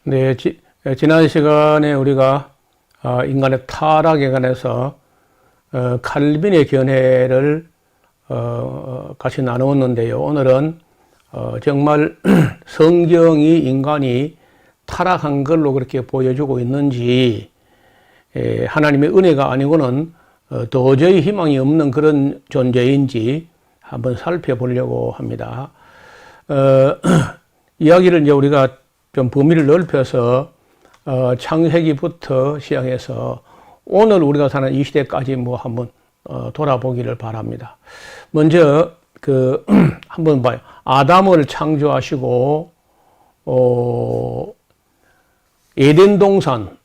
네, 지난 시간에 우리가 인간의 타락에 관해서 칼빈의 견해를 같이 나누었는데요. 오늘은 정말 성경이 인간이 타락한 걸로 그렇게 보여주고 있는지, 하나님의 은혜가 아니고는 도저히 희망이 없는 그런 존재인지 한번 살펴보려고 합니다. 이야기를 이제 우리가 좀 범위를 넓혀서 창세기부터 시작해서 오늘 우리가 사는 이 시대까지 한번 돌아보기를 바랍니다. 먼저 한번 봐요. 아담을 창조하시고 에덴 동산,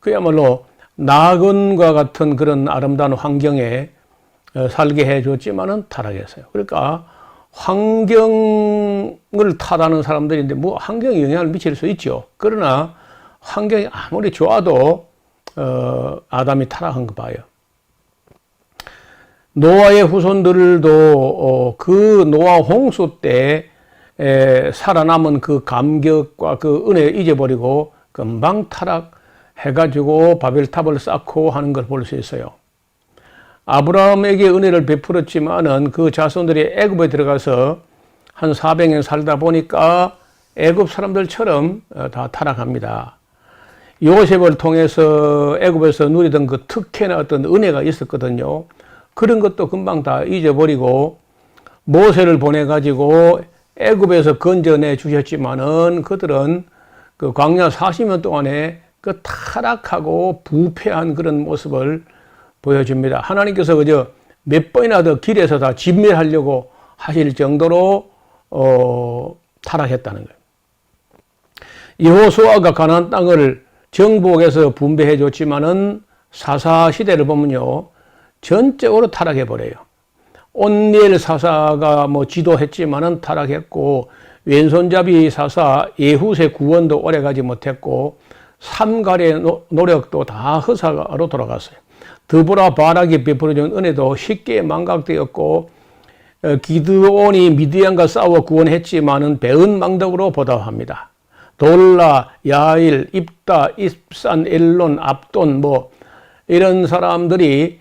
그야말로 낙원과 같은 그런 아름다운 환경에 살게 해줬지만은 타락했어요. 그러니까 환경을 탓하는 사람들인데 환경에 영향을 미칠 수 있죠. 그러나 환경이 아무리 좋아도 아담이 타락한 거 봐요. 노아의 후손들도 그 노아 홍수 때 살아남은 그 감격과 그 은혜 잊어버리고 금방 타락해가지고 바벨탑을 쌓고 하는 걸 볼 수 있어요. 아브라함에게 은혜를 베풀었지만은 그 자손들이 애굽에 들어가서 한 400년 살다 보니까 애굽 사람들처럼 다 타락합니다. 요셉을 통해서 애굽에서 누리던 그 특혜나 어떤 은혜가 있었거든요. 그런 것도 금방 다 잊어버리고 모세를 보내가지고 애굽에서 건져내 주셨지만은 그들은 그 광야 40년 동안에 그 타락하고 부패한 그런 모습을 보여줍니다. 하나님께서 그저 몇 번이나 더 길에서 다 진멸하려고 하실 정도로 타락했다는 거예요. 여호수아가 가나안 땅을 정복해서 분배해 줬지만은 사사 시대를 보면요, 전적으로 타락해 버려요. 온니엘 사사가 지도했지만은 타락했고, 왼손잡이 사사 예후세 구원도 오래가지 못했고, 삼갈의 노력도 다 허사로 돌아갔어요. 드보라 바락이 베풀어준 은혜도 쉽게 망각되었고, 기드온이 미디안과 싸워 구원했지만은 배은망덕으로 보답합니다. 돌라, 야일, 입다, 입산, 엘론, 압돈 이런 사람들이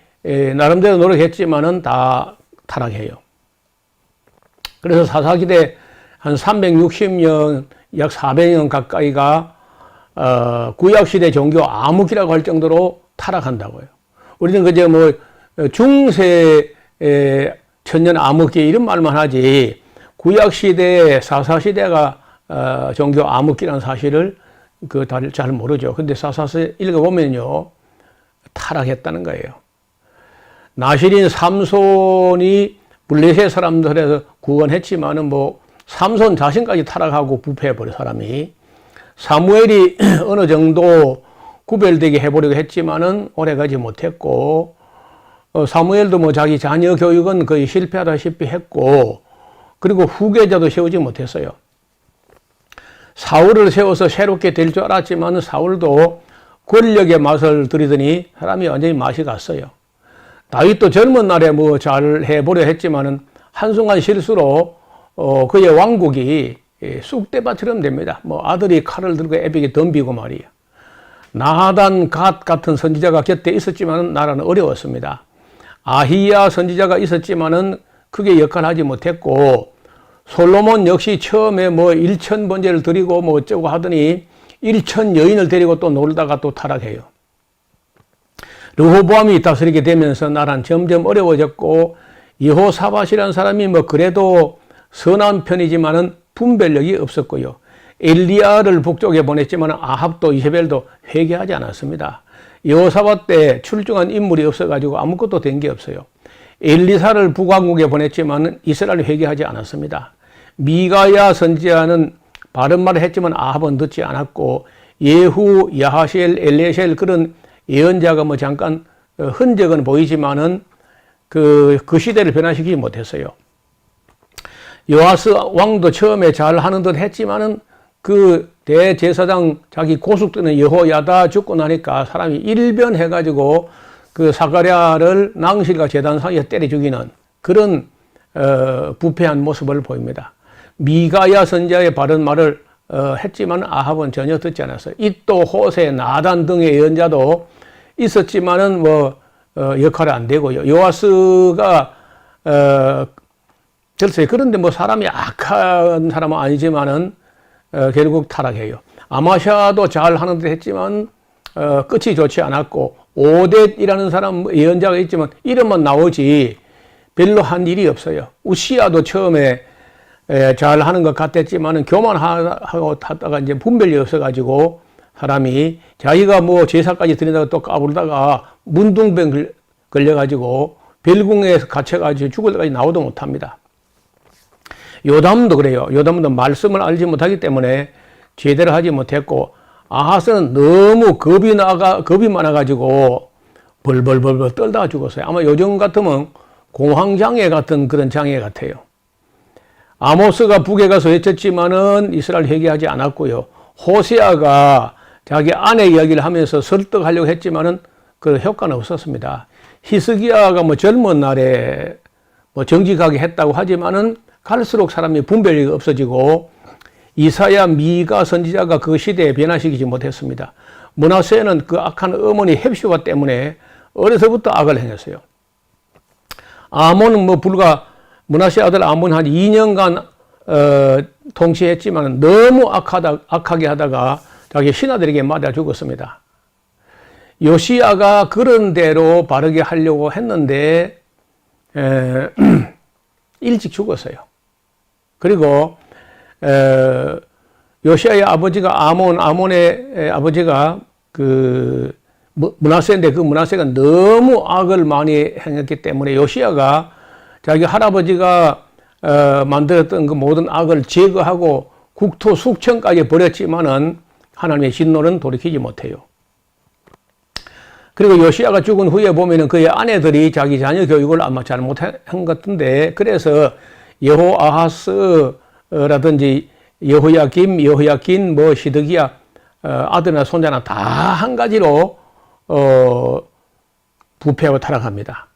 나름대로 노력했지만은 다 타락해요. 그래서 사사기대 한 360년, 약 400년 가까이가 구약시대 종교 암흑이라고 할 정도로 타락한다고요. 우리는 그저 중세 천년 암흑기 이런 말만 하지, 구약시대 사사시대가 종교 암흑기라는 사실을 잘 모르죠. 근데 사사시 읽어보면요, 타락했다는 거예요. 나실인 삼손이 블레셋 사람들에서 구원했지만은 삼손 자신까지 타락하고 부패해버린 사람이, 사무엘이 어느 정도 구별되게 해보려고 했지만은 오래가지 못했고, 사무엘도 자기 자녀 교육은 거의 실패하다시피 했고, 그리고 후계자도 세우지 못했어요. 사울을 세워서 새롭게 될 줄 알았지만 사울도 권력의 맛을 들이더니 사람이 완전히 맛이 갔어요. 다윗도 젊은 날에 잘 해보려 했지만은 한순간 실수로 그의 왕국이 쑥대밭처럼 됩니다. 아들이 칼을 들고 애비게 덤비고 말이에요. 나단, 갓 같은 선지자가 곁에 있었지만 나라는 어려웠습니다. 아히야 선지자가 있었지만은 크게 역할하지 못했고, 솔로몬 역시 처음에 1000번제를 드리고 어쩌고 하더니 1000 여인을 데리고 또 놀다가 또 타락해요. 르호보암이 다스리게 되면서 나라는 점점 어려워졌고, 여호사밧이라는 사람이 그래도 선한 편이지만은 분별력이 없었고요. 엘리야를 북쪽에 보냈지만 아합도 이세벨도 회개하지 않았습니다. 여호사밧 때 출중한 인물이 없어가지고 아무것도 된 게 없어요. 엘리사를 북왕국에 보냈지만 이스라엘이 회개하지 않았습니다. 미가야 선지자는 바른 말을 했지만 아합은 듣지 않았고, 예후, 야하시엘, 엘레셀 그런 예언자가 잠깐 흔적은 보이지만은 그 시대를 변화시키지 못했어요. 요아스 왕도 처음에 잘 하는 듯 했지만은 그 대제사장 자기 고숙되는 여호야다 죽고 나니까 사람이 일변해가지고 그 사가랴를 낭실과 제단 사이에 때려 죽이는 그런 부패한 모습을 보입니다. 미가야 선지자의 바른 말을 했지만 아합은 전혀 듣지 않았어요. 이또 호세 나단 등의 예언자도 있었지만은 역할이 안 되고요. 요아스가 글쎄 그런데 사람이 악한 사람은 아니지만은 결국 타락해요. 아마샤도 잘 하는데 했지만 끝이 좋지 않았고, 오뎃이라는 사람 예언자가 있지만 이름만 나오지 별로 한 일이 없어요. 우시야도 처음에 잘 하는 것 같았지만은 교만하고 하다가 이제 분별이 없어가지고 사람이 자기가 제사까지 드린다고 또 까부르다가 문둥병 걸려가지고 별궁에서 갇혀가지고 죽을 때까지 나오도 못합니다. 요담도 그래요. 요담도 말씀을 알지 못하기 때문에 제대로 하지 못했고, 아하스는 너무 겁이 많아가지고 벌벌벌벌 떨다가 죽었어요. 아마 요즘 같으면 공황장애 같은 그런 장애 같아요. 아모스가 북에 가서 외쳤지만은 이스라엘 회개하지 않았고요. 호세아가 자기 아내 이야기를 하면서 설득하려고 했지만은 그 효과는 없었습니다. 히스기야가 젊은 날에 정직하게 했다고 하지만은 갈수록 사람이 분별이 없어지고, 이사야 미가 선지자가 그 시대에 변화시키지 못했습니다. 므낫세는 그 악한 어머니 헵시바 때문에 어려서부터 악을 행했어요. 아몬은 불과 므낫세 아들 아몬 한 2년간 통치했지만 너무 악하게 하다가 자기 신하들에게 맞아 죽었습니다. 요시야가 그런 대로 바르게 하려고 했는데 일찍 죽었어요. 그리고 요시야의 아버지가 아몬의 아버지가 므낫세인데 그 므낫세가 너무 악을 많이 행했기 때문에 요시야가 자기 할아버지가 만들었던 그 모든 악을 제거하고 국토 숙청까지 버렸지만은 하나님의 진노는 돌이키지 못해요. 그리고 요시야가 죽은 후에 보면은 그의 아내들이 자기 자녀 교육을 아마 잘못한 것 같은데, 그래서 여호아하스라든지 여호야김, 시드기야 아들이나 손자나 다 한 가지로 부패하고 타락합니다.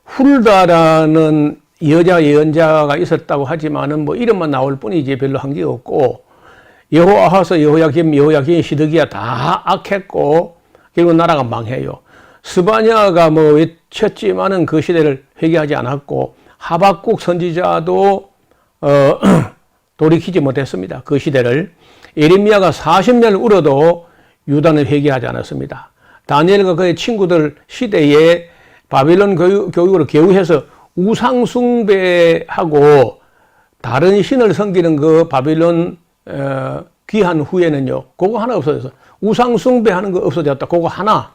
훌다라는 여자 예언자가 있었다고 하지만은 이름만 나올 뿐이지 별로 한 게 없고, 여호아하스, 여호야김, 시드기야 다 악했고 결국 나라가 망해요. 스바냐가 외쳤지만은 그 시대를 회개하지 않았고, 하박국 선지자도 돌이키지 못했습니다. 그 시대를. 예레미야가 40년을 울어도 유다는 회개하지 않았습니다. 다니엘과 그의 친구들 시대에 바빌론 교육으로 개우해서 우상 숭배하고 다른 신을 섬기는 그 바빌론 귀한 후에는요, 그거 하나 없어져서 우상 숭배하는 거 없어졌다. 그거 하나.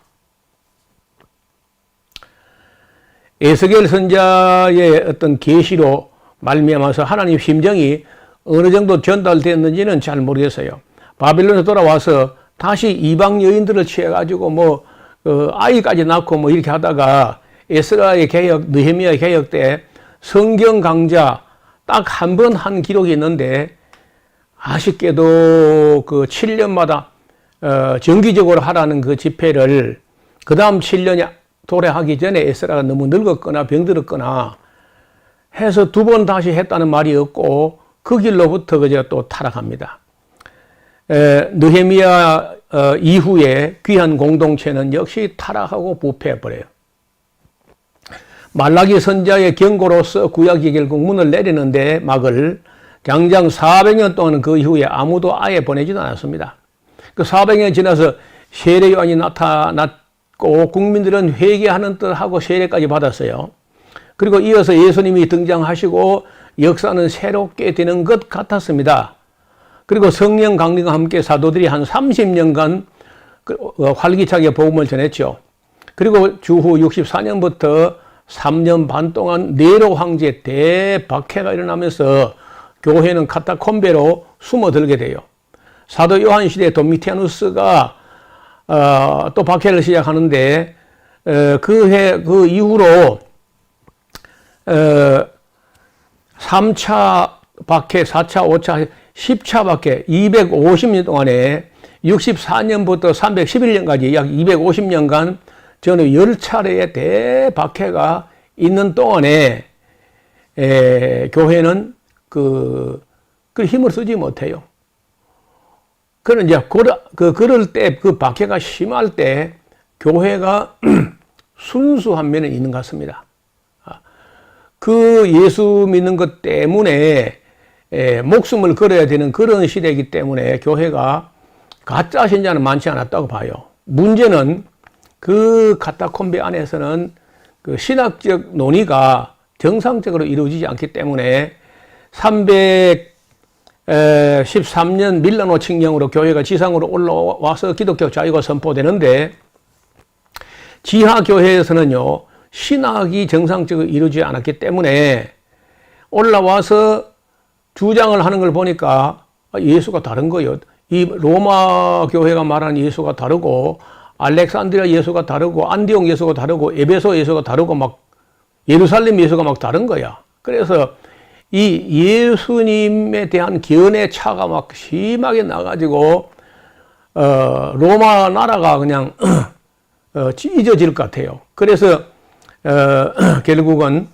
에스겔 선자의 어떤 계시로 말미암아서 하나님 심정이 어느 정도 전달됐는지는 잘 모르겠어요. 바빌론에 돌아와서 다시 이방 여인들을 취해가지고 아이까지 낳고 이렇게 하다가 에스라의 개혁, 느헤미야 개혁 때 성경 강좌 딱 한 번 한 기록이 있는데, 아쉽게도 그 7년마다 정기적으로 하라는 그 집회를 그 다음 7년이 도래하기 전에 에스라가 너무 늙었거나 병들었거나 해서 2번 다시 했다는 말이 없고, 그 길로부터 그저 또 타락합니다. 느헤미야 이후에 귀한 공동체는 역시 타락하고 부패해버려요. 말라기 선자의 경고로서 구약이 결국 문을 내리는데 막을 장장 400년 동안 그 이후에 아무도 아예 보내지도 않았습니다. 그 400년 지나서 세례 요한이 나타났고 국민들은 회개하는 뜻하고 세례까지 받았어요. 그리고 이어서 예수님이 등장하시고 역사는 새롭게 되는 것 같았습니다. 그리고 성령 강림과 함께 사도들이 한 30년간 활기차게 복음을 전했죠. 그리고 주후 64년부터 3년 반 동안 네로 황제 대박해가 일어나면서 교회는 카타콤베로 숨어들게 돼요. 사도 요한 시대 도미티아누스가 또 박해를 시작하는데 그 이후로 3차 박해, 4차, 5차, 10차 박해 250년 동안에 64년부터 311년까지 약 250년간 저는 10차례의 대박해가 있는 동안에 교회는 그 힘을 쓰지 못해요. 그는 이제 그럴 때, 그 박해가 심할 때 교회가 순수한 면이 있는 것 같습니다. 그 예수 믿는 것 때문에 목숨을 걸어야 되는 그런 시대이기 때문에 교회가 가짜 신자는 많지 않았다고 봐요. 문제는 그 카타콤베 안에서는 그 신학적 논의가 정상적으로 이루어지지 않기 때문에 313년 밀라노 칙령으로 교회가 지상으로 올라와서 기독교 자유가 선포되는데 지하교회에서는요, 신학이 정상적으로 이루어지지 않았기 때문에 올라와서 주장을 하는 걸 보니까 예수가 다른 거예요. 이 로마 교회가 말하는 예수가 다르고 알렉산드리아 예수가 다르고 안디옥 예수가 다르고 에베소 예수가 다르고 막 예루살렘 예수가 막 다른 거야. 그래서 이 예수님에 대한 견해 차가 막 심하게 나가지고 로마 나라가 그냥 잊어질 것 같아요. 그래서 결국은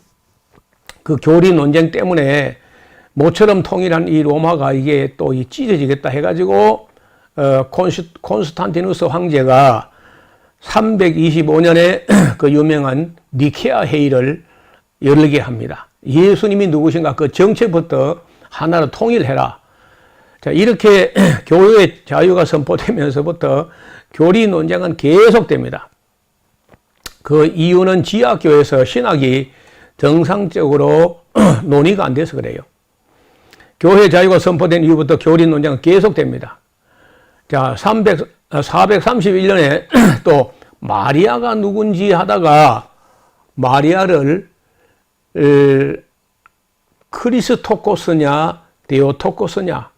그 교리 논쟁 때문에 모처럼 통일한 이 로마가 이게 또 찢어지겠다 해가지고 콘스탄티누스 황제가 325년에 그 유명한 니케아 회의를 열게 합니다. 예수님이 누구신가 그 정체부터 하나로 통일해라. 자, 이렇게 교회의 자유가 선포되면서부터 교리 논쟁은 계속됩니다. 그 이유는 지하교회에서 신학이 정상적으로 논의가 안 돼서 그래요. 교회 자유가 선포된 이후부터 교리 논쟁은 계속됩니다. 자, 431년에 또 마리아가 누군지 하다가 마리아를 크리스토코스냐 데오토코스냐,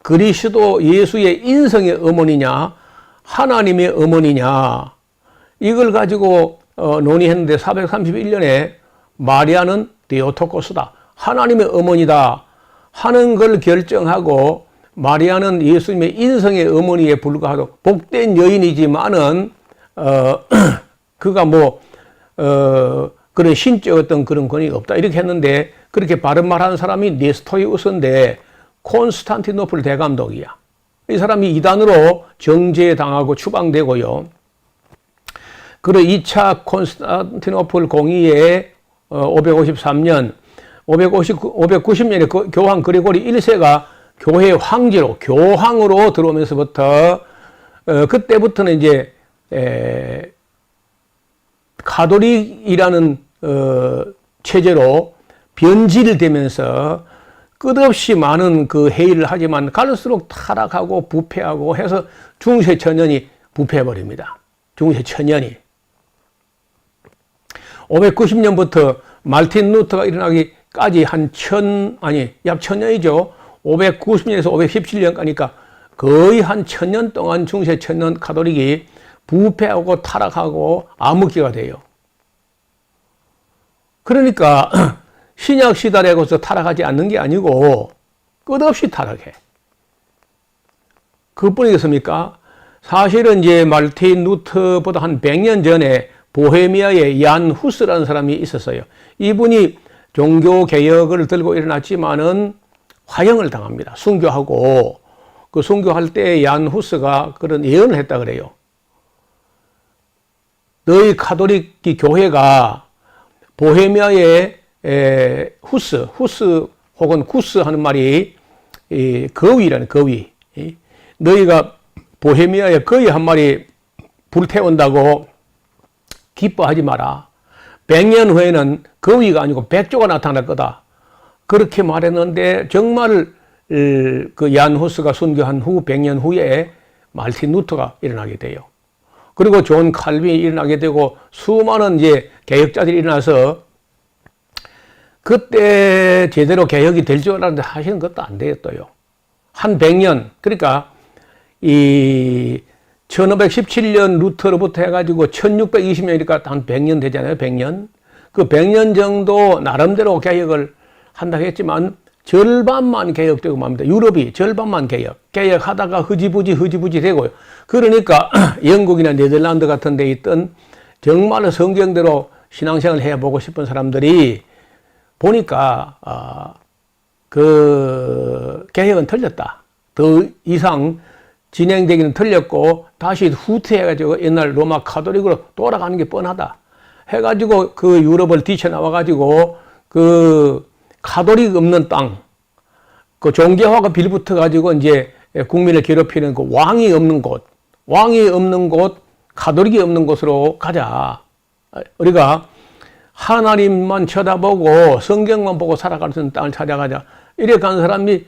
그리스도 예수의 인성의 어머니냐 하나님의 어머니냐, 이걸 가지고 논의했는데 431년에 마리아는 데오토코스다, 하나님의 어머니다 하는 걸 결정하고, 마리아는 예수님의 인성의 어머니에 불과하고 복된 여인이지만은 그가 그런 신적 어떤 그런 권위가 없다 이렇게 했는데, 그렇게 바른 말하는 사람이 네스토리우스인데 콘스탄티노플 대감독이야. 이 사람이 이단으로 정죄당하고 추방되고요. 그리고 2차 콘스탄티노플 공의회 553년, 590년에 교황 그리고리 1세가 교회 황제로, 교황으로 들어오면서부터 그때부터는 이제 가톨릭이라는 체제로 변질되면서 끝없이 많은 그 회의를 하지만 갈수록 타락하고 부패하고 해서 중세 천년이 부패해버립니다. 중세 천년이. 590년부터 말틴 루터가 일어나기까지 약 1000년이죠. 590년에서 517년까지니까 거의 한 1000년 동안 중세 천년 가톨릭이 부패하고 타락하고 암흑기가 돼요. 그러니까 신약 시대라고서 타락하지 않는 게 아니고 끝없이 타락해. 그뿐이겠습니까? 사실은 이제 말틴 루터보다 한 100년 전에 보헤미아의 얀 후스라는 사람이 있었어요. 이분이 종교 개혁을 들고 일어났지만은 화형을 당합니다. 순교하고, 그 순교할 때 얀 후스가 그런 예언을 했다 그래요. 너희 가톨릭 교회가 보헤미아의 후스 혹은 쿠스 하는 말이 거위라는 거위. 너희가 보헤미아의 거위 한 마리 불태운다고 기뻐하지 마라. 100년 후에는 거위가 아니고 백조가 나타날 거다. 그렇게 말했는데 정말 그 얀 후스가 순교한 후 100년 후에 말틴 루터가 일어나게 돼요. 그리고 존 칼빈이 일어나게 되고 수많은 이제 개혁자들이 일어나서 그때 제대로 개혁이 될 줄 알았는데 하시는 것도 안 되었어요. 한 100년, 그러니까 이 1517년 루터로부터 해가지고 1620년이니까 한 100년 되잖아요. 100년. 그 100년 정도 나름대로 개혁을 한다고 했지만 절반만 개혁되고 맙니다. 유럽이 절반만 개혁하다가 흐지부지 되고요. 그러니까 영국이나 네덜란드 같은 데 있던 정말 성경대로 신앙생활을 해보고 싶은 사람들이 보니까 그 개혁은 틀렸다. 더 이상 진행되기는 틀렸고 다시 후퇴해가지고 옛날 로마 카톨릭으로 돌아가는 게 뻔하다. 해가지고 그 유럽을 뛰쳐나와가지고 그 카톨릭 없는 땅, 그 종교화가 빌붙어가지고 이제 국민을 괴롭히는 그 왕이 없는 곳, 카톨릭이 없는 곳으로 가자. 우리가 하나님만 쳐다보고 성경만 보고 살아갈 수 있는 땅을 찾아가자. 이렇게 간 사람이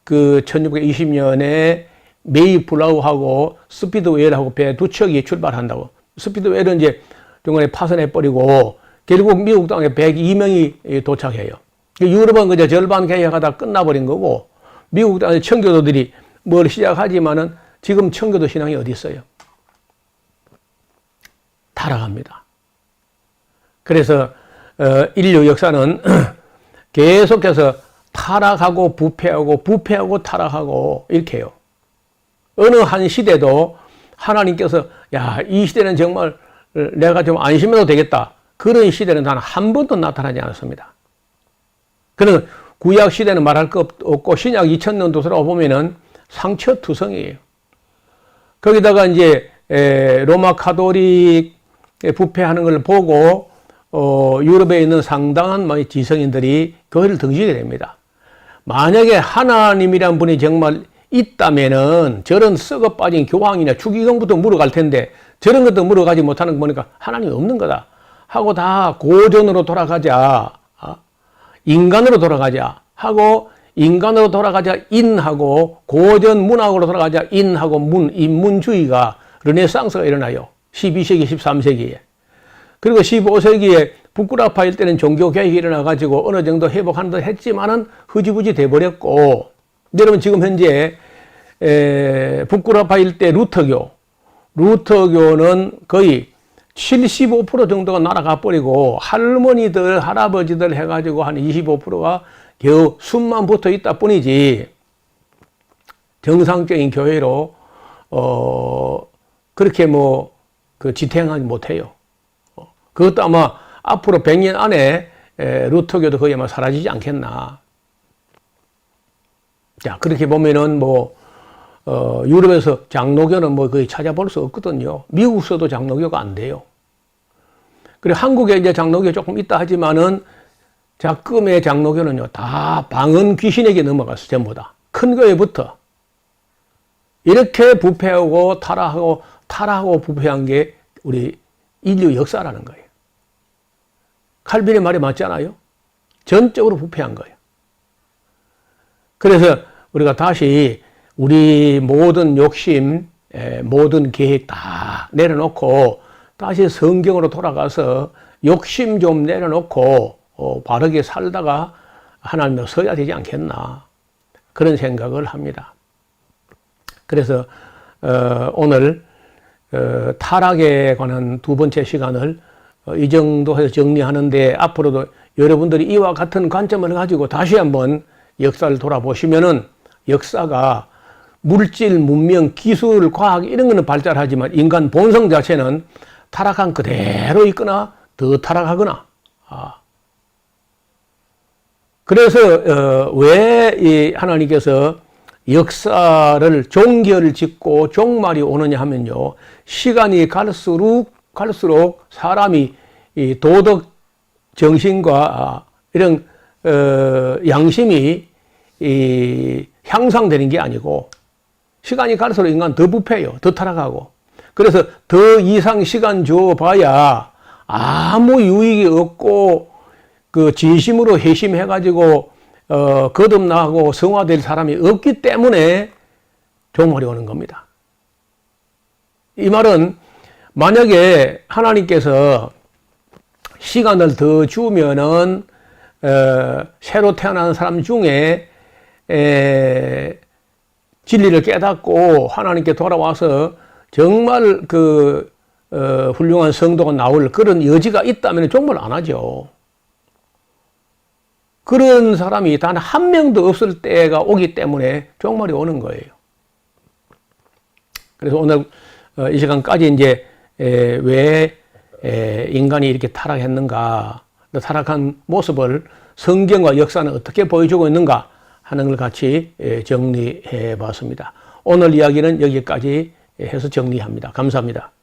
그 1620년에 메이플라우하고 스피드웨일하고 배 두 척이 출발한다고. 스피드웨일은 이제 중간에 파손해버리고 결국 미국 땅에 102명이 도착해요. 유럽은 그저 절반 개혁하다 끝나버린 거고 미국 땅의 청교도들이 뭘 시작하지만은 지금 청교도 신앙이 어디 있어요? 타락합니다. 그래서 인류 역사는 계속해서 타락하고 부패하고 타락하고 이렇게 해요. 어느 한 시대도 하나님께서 야, 이 시대는 정말 내가 좀 안심해도 되겠다. 그런 시대는 단 한 번도 나타나지 않았습니다. 그는 구약 시대는 말할 것 없고 신약 2000년도 들어보면은 상처투성이에요. 거기다가 이제 로마 카톨릭 부패하는 걸 보고 유럽에 있는 상당한 지성인들이 그것을 등지게 됩니다. 만약에 하나님이란 분이 정말 있다면은 저런 썩어 빠진 교황이나 추기경부터 물어갈 텐데 저런 것도 물어가지 못하는 거 보니까 하나님이 없는 거다 하고 다 고전으로 돌아가자, 인간으로 돌아가자 하고 인간으로 돌아가자 인하고 고전 문학으로 돌아가자 인하고 인문주의가 르네상스가 일어나요. 12세기 13세기에. 그리고 15세기에 북구라파일 때는 종교개혁이 일어나가지고 어느 정도 회복하는 듯 했지만은 흐지부지 돼버렸고, 여러분 지금 현재 북구라파일 때 루터교는 거의 75% 정도가 날아가 버리고 할머니들 할아버지들 해가지고 한 25%가 겨우 숨만 붙어 있다 뿐이지 정상적인 교회로 그렇게 그 지탱하지 못해요. 그것도 아마 앞으로 100년 안에 루터교도 거의 아마 사라지지 않겠나. 자, 그렇게 보면은 유럽에서 장로교는 거의 찾아볼 수 없거든요. 미국에서도 장로교가 안 돼요. 그리고 한국에 이제 장로교 조금 있다 하지만은 작금의 장로교는요, 다 방언 귀신에게 넘어갔어, 전부 다. 큰 교회부터. 이렇게 부패하고 타락하고 부패한 게 우리 인류 역사라는 거예요. 칼빈의 말이 맞잖아요. 전적으로 부패한 거예요. 그래서 우리가 다시 우리 모든 욕심, 모든 계획 다 내려놓고 다시 성경으로 돌아가서 욕심 좀 내려놓고 바르게 살다가 하나님을 서야 되지 않겠나 그런 생각을 합니다. 그래서 오늘 타락에 관한 두 번째 시간을 이 정도 해서 정리하는데 앞으로도 여러분들이 이와 같은 관점을 가지고 다시 한번 역사를 돌아보시면은 역사가 물질, 문명, 기술, 과학 이런 거는 발달하지만 인간 본성 자체는 타락한 그대로 있거나 더 타락하거나. 그래서 왜 이 하나님께서 역사를 종결을 짓고 종말이 오느냐 하면요, 시간이 갈수록 사람이 이 도덕 정신과 이런 양심이 향상되는 게 아니고 시간이 갈수록 인간 더 부패해요. 더 타락하고. 그래서 더 이상 시간 줘봐야 아무 유익이 없고 그 진심으로 회심해가지고 거듭나고 성화될 사람이 없기 때문에 종말이 오는 겁니다. 이 말은 만약에 하나님께서 시간을 더 주면은 새로 태어난 사람 중에 진리를 깨닫고 하나님께 돌아와서 정말 훌륭한 성도가 나올 그런 여지가 있다면 종말 안 하죠. 그런 사람이 단 한 명도 없을 때가 오기 때문에 종말이 오는 거예요. 그래서 오늘 이 시간까지 이제 왜 인간이 이렇게 타락했는가, 타락한 모습을 성경과 역사는 어떻게 보여주고 있는가 하는 걸 같이 정리해 봤습니다. 오늘 이야기는 여기까지 해서 정리합니다. 감사합니다.